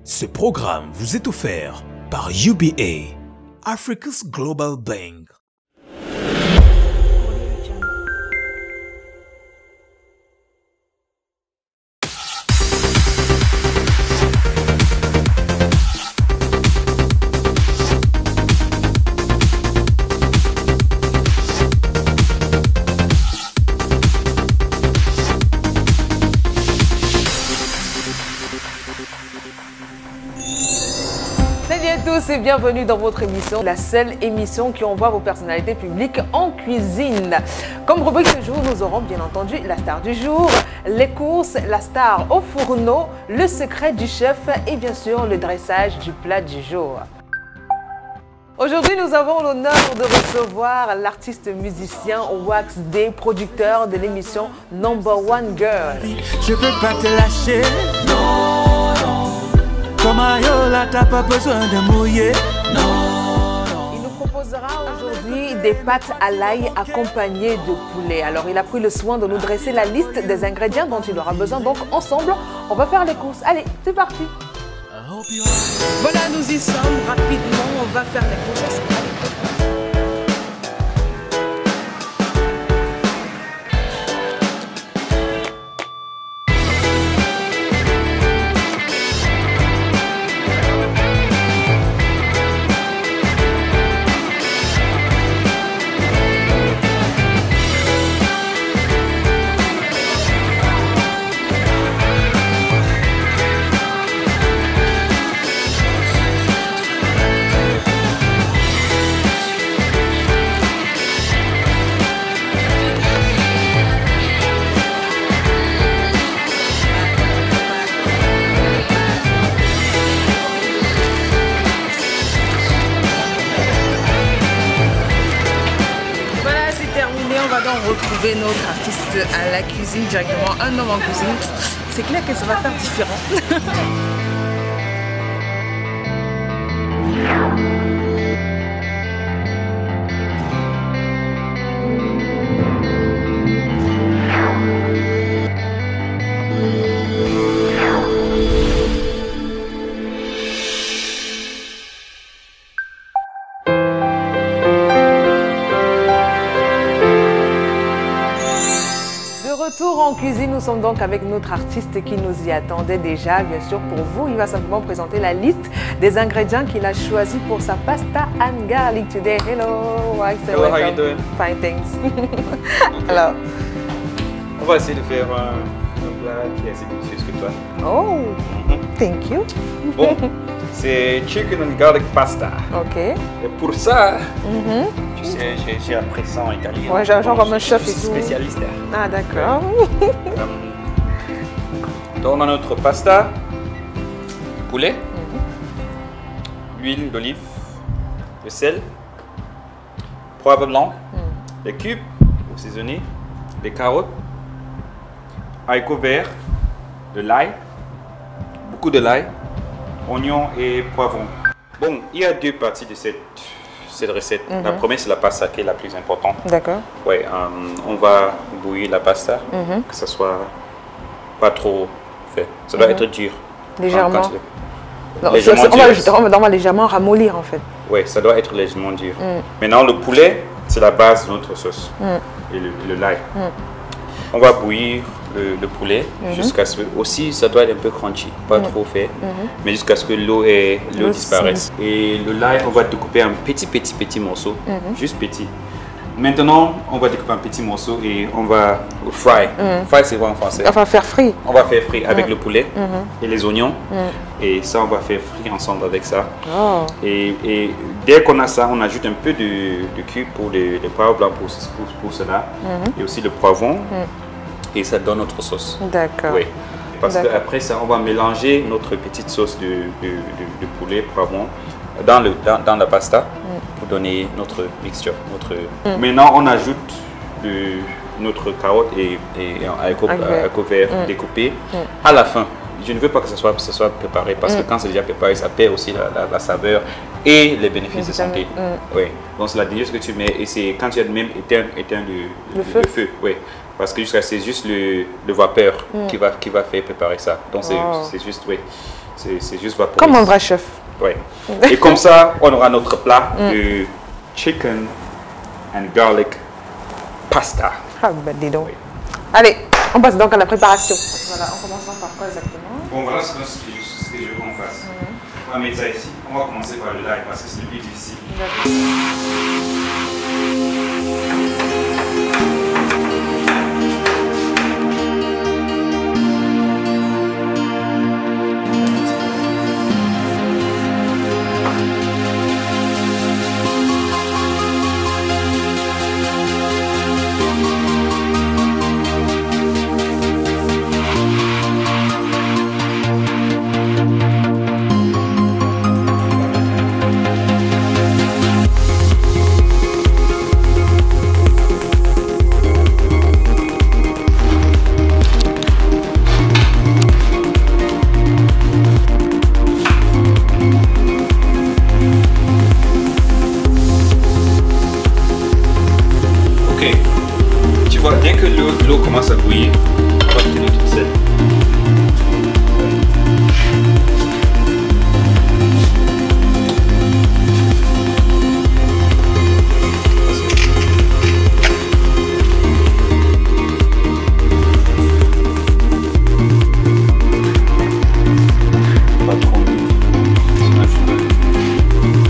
Ce programme vous est offert par UBA, Africa's Global Bank. Salut à tous et bienvenue dans votre émission, la seule émission qui envoie vos personnalités publiques en cuisine. Comme rubrique ce jour, nous aurons bien entendu la star du jour, les courses, la star au fourneau, le secret du chef et bien sûr le dressage du plat du jour. Aujourd'hui, nous avons l'honneur de recevoir l'artiste musicien Wax Day, producteur de l'émission Number One Girl. Je peux pas te lâcher, non, non. Comme Ayola, t'as pas besoin de mouiller, non, non. Il nous proposera aujourd'hui des pâtes à l'ail accompagnées de poulet. Alors, il a pris le soin de nous dresser la liste des ingrédients dont il aura besoin. Donc, ensemble, on va faire les courses. Allez, c'est parti! Voilà, nous y sommes. Rapidement, on va faire les courses. Retrouver notre artiste à la cuisine directement, un homme en cuisine, c'est clair que ça va faire différent. Retour en cuisine, nous sommes donc avec notre artiste qui nous y attendait déjà. Bien sûr, pour vous, il va simplement présenter la liste des ingrédients qu'il a choisi pour sa pasta and garlic today. Hello, Wax. Hello, how you doing? Fine, thanks. Okay. Alors, on va essayer de faire un plat qui est assez délicieux que toi. Oh, thank you. Bon, c'est chicken and garlic pasta. Ok. Et pour ça, tu sais, j'ai appris ça en italien. Ouais, genre comme un chef et Je suis tout. spécialiste. Ah, d'accord. Dans notre pasta, poulet, huile d'olive, le sel, poivre blanc, les cubes assaisonnés, les carottes, haricots verts, de l'ail, beaucoup de l'ail, oignons et poivrons. Bon, il y a deux parties de cette recette. La première, c'est la pasta qui est la plus importante. D'accord. Ouais, on va bouillir la pasta, que ça soit pas trop fait. Ça doit être dur. Légèrement. Non, Légèrement on va légèrement ramollir en fait. Oui, ça doit être légèrement dur. Maintenant, le poulet, c'est la base de notre sauce. Et le l'ail. On va bouillir le poulet jusqu'à ce que... Aussi, ça doit être un peu crunchy, pas trop fait, mais jusqu'à ce que l'eau disparaisse. Et le l'ail, on va découper en petits morceaux, juste petits. Maintenant, on va découper en petits morceaux et on va fry. Fry, c'est quoi en français? On va faire frit. On va faire frit avec le poulet et les oignons. Et ça, on va faire frit ensemble avec ça. Oh. Et dès qu'on a ça, on ajoute un peu de cube pour les poivres blancs pour cela. Et aussi le poivron. Et ça donne notre sauce. D'accord. Oui. Parce qu'après ça, on va mélanger notre petite sauce de poulet, poivron dans la pasta pour donner notre mixture. Maintenant, on ajoute notre carotte et haricots verts découpés à la fin. Je ne veux pas que ce soit préparé parce que quand c'est déjà préparé, ça perd aussi la saveur et les bénéfices de santé. Oui. Donc c'est la dernière chose que tu mets et c'est quand tu as même éteint le feu. Oui. Parce que c'est juste le vapeur qui va faire préparer ça. Donc c'est juste, oui. C'est juste vaporisé. Comme un vrai chef. Oui. Et comme ça, on aura notre plat de chicken and garlic pasta. Ah, ben dis donc. Oui. Allez, on passe donc à la préparation. Voilà, on commence par quoi exactement? Bon, voilà ce que je veux qu'on fasse. On va mettre ça ici. On va commencer par le l'ail parce que c'est le plus difficile. Dès que l'eau commence à bouillir, on va tenir toute seule. Pas trop mûr, sinon il faut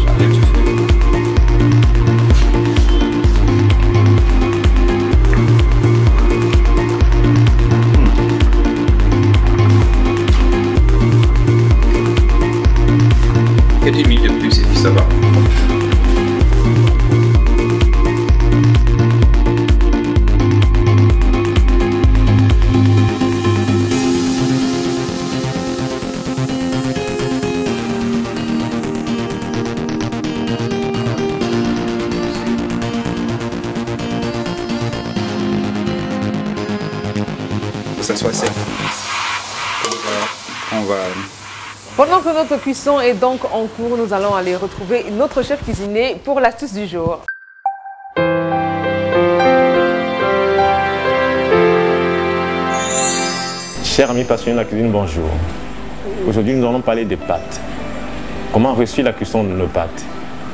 j'arrête du feu. Une minute de plus et puis ça va. Que ça soit sec. On va Pendant que notre cuisson est donc en cours, nous allons aller retrouver notre chef cuisinier pour l'astuce du jour. Chers amis passionnés de la cuisine, bonjour. Aujourd'hui, nous allons parler des pâtes. Comment réussir la cuisson de nos pâtes?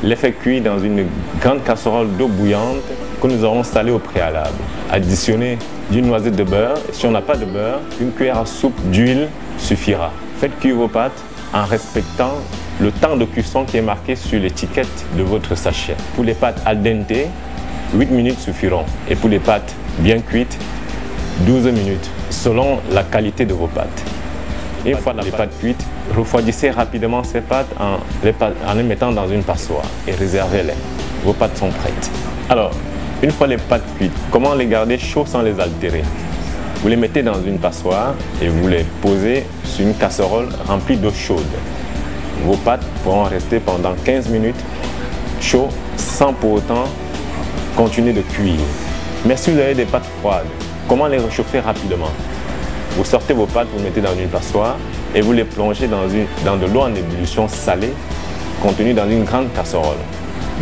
Les faire cuire dans une grande casserole d'eau bouillante que nous aurons salée au préalable. Additionner d'une noisette de beurre. Si on n'a pas de beurre, une cuillère à soupe d'huile suffira. Faites cuire vos pâtes en respectant le temps de cuisson qui est marqué sur l'étiquette de votre sachet. Pour les pâtes al dente, 8 minutes suffiront. Et pour les pâtes bien cuites, 12 minutes, selon la qualité de vos pâtes. Une fois les pâtes cuites, refroidissez rapidement ces pâtes en les mettant dans une passoire et réservez-les. Vos pâtes sont prêtes. Alors, une fois les pâtes cuites, comment les garder chaudes sans les altérer? Vous les mettez dans une passoire et vous les posez sur une casserole remplie d'eau chaude. Vos pâtes pourront rester pendant 15 minutes chaudes sans pour autant continuer de cuire. Mais si vous avez des pâtes froides, comment les réchauffer rapidement? Vous sortez vos pâtes, vous les mettez dans une passoire et vous les plongez dans de l'eau en ébullition salée contenue dans une grande casserole.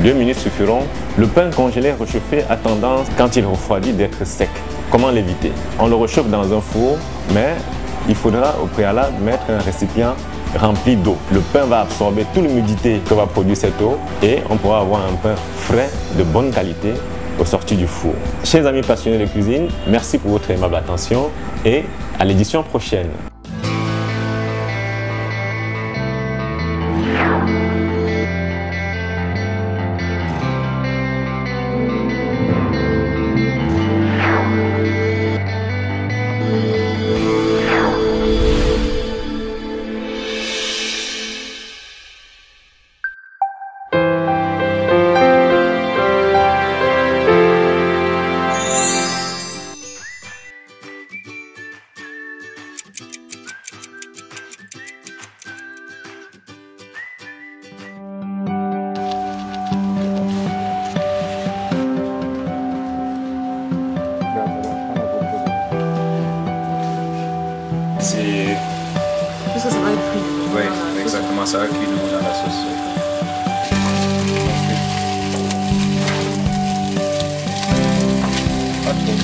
2 minutes suffiront. Le pain congelé réchauffé a tendance, quand il refroidit, d'être sec. Comment l'éviter? On le réchauffe dans un four, mais il faudra au préalable mettre un récipient rempli d'eau. Le pain va absorber toute l'humidité que va produire cette eau et on pourra avoir un pain frais de bonne qualité au sorti du four. Chers amis passionnés de cuisine, merci pour votre aimable attention et à l'édition prochaine. Ça va être cuit. Oui, exactement, ça va cuire dans la sauce. Pas trop.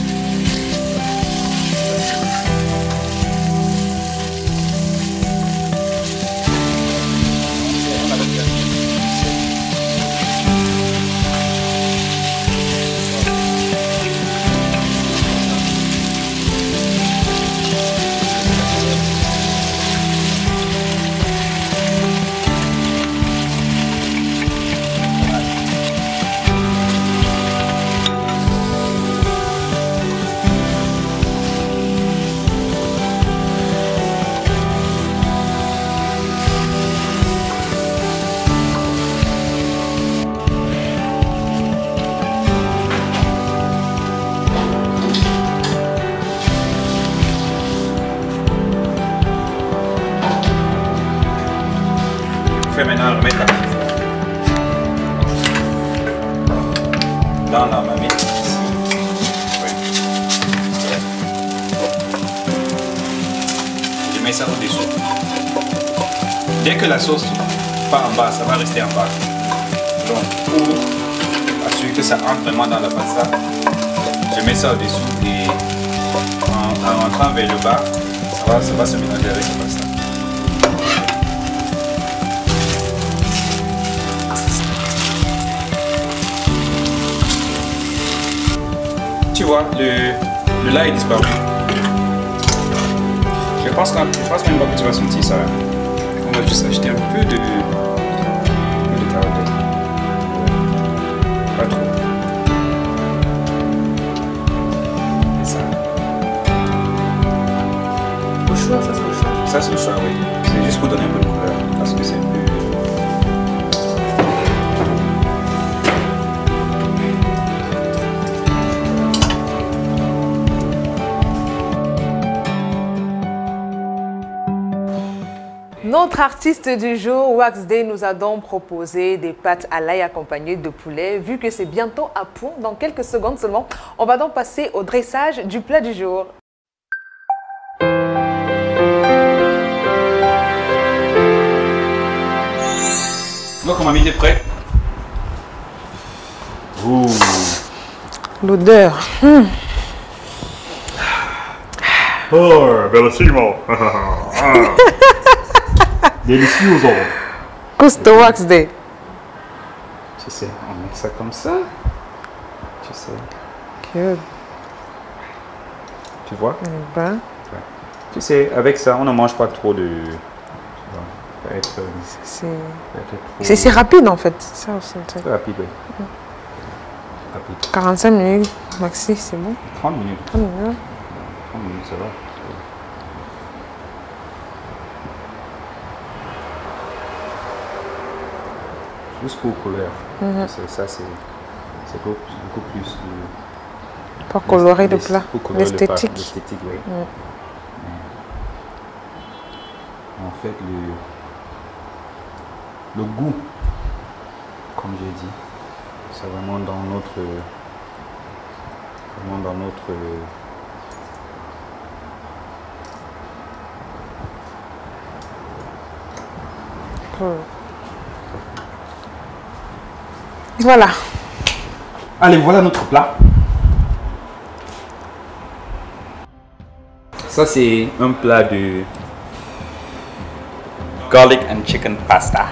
faire maintenant remettre la cuve dans la marmite ici. Ouais. Je mets ça au-dessous. Dès que la sauce part en bas, ça va rester en bas. Donc, pour assurer que ça entre vraiment dans la pasta, je mets ça au-dessous et en rentrant vers le bas, ça va se mélanger avec la pasta. Tu vois, le lait est disparu. Je pense même pas que tu vas sentir ça. On va juste acheter un peu de carottes. Pas trop. Et ça. Au choix, ça c'est au choix. Ça c'est le choix, oui. C'est juste pour donner un peu de couleur. Parce que c'est un peu... Notre artiste du jour, Wax Day, nous a donc proposé des pâtes à l'ail accompagnées de poulet. Vu que c'est bientôt à point, dans quelques secondes seulement, on va donc passer au dressage du plat du jour. Donc on m'a mis des prêts. L'odeur. Oh, bellissimo! Delicioso! Gusto Wax Day. Tu sais, on met ça comme ça. Tu sais. Good. Tu vois? Ben. Ouais. Tu sais, avec ça, on ne mange pas trop de... Ça va être... C'est rapide en fait. Ça aussi, C'est rapide, oui. Rapide. 45 minutes, maxi, c'est bon. 30 minutes. 30 minutes. 30 minutes, ça va. Juste pour couleur. Ça, c'est beaucoup plus de... Pour colorer le plat. L'esthétique. L'esthétique. L'esthétique, oui. En fait, le goût, comme j'ai dit, c'est vraiment dans notre... Voilà. Allez, voilà notre plat. Ça, c'est un plat de garlic and chicken pasta.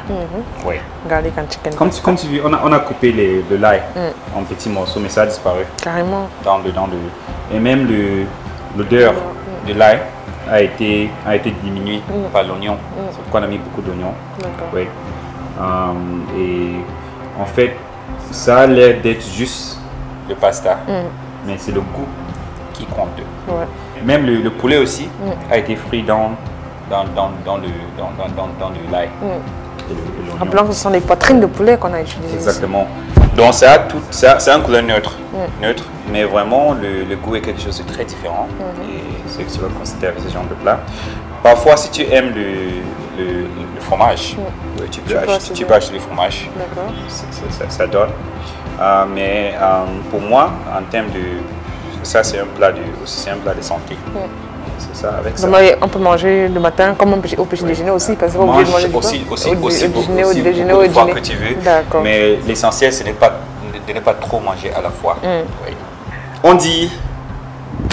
Oui. Garlic and chicken. Comme tu vis, on a coupé le l'ail en petits morceaux, mais ça a disparu. Carrément. Et même l'odeur de l'ail a été diminuée par l'oignon. C'est pourquoi on a mis beaucoup d'oignons. D'accord. Oui. Et en fait, ça a l'air d'être juste le pasta, mais c'est le goût qui compte. Ouais. Même le poulet aussi a été frit dans le l'ail. Rappelons que ce sont les poitrines de poulet qu'on a utilisées. Exactement. Donc c'est un couleur neutre, mais vraiment le goût est quelque chose de très différent et c'est ce que tu vas considérer avec ce genre de plat. Parfois, si tu aimes le fromage, tu peux acheter du fromage. D'accord. Ça donne. Mais pour moi, en termes de... Ça, c'est un plat de santé. C'est ça, avec ça. Donc, on peut manger le matin comme au petit déjeuner aussi, parce qu'on peut manger aussi au déjeuner, beaucoup de fois que tu veux. D'accord. Mais l'essentiel, c'est de ne pas trop manger à la fois. Oui. On dit,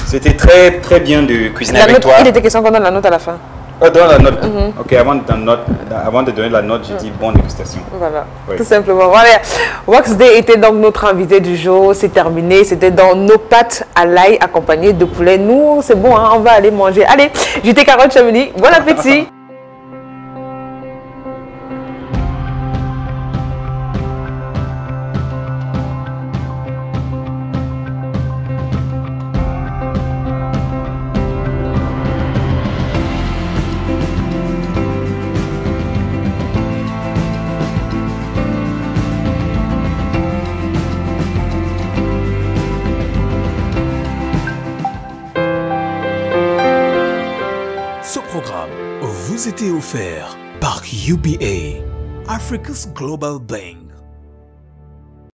c'était très très bien de cuisiner avec toi. Il était question qu'on donne la note à la fin. Donne la note. Ok, avant de donner la note, je dis bonne dégustation. Voilà, Oui. tout simplement. Voilà. Wax Day était donc notre invité du jour. C'est terminé. C'était dans nos pâtes à l'ail accompagnées de poulet. Nous, c'est bon, hein, on va aller manger. Allez, JT Carotte Chamini, bon appétit. Ce programme vous était offert par UBA, Africa's Global Bank.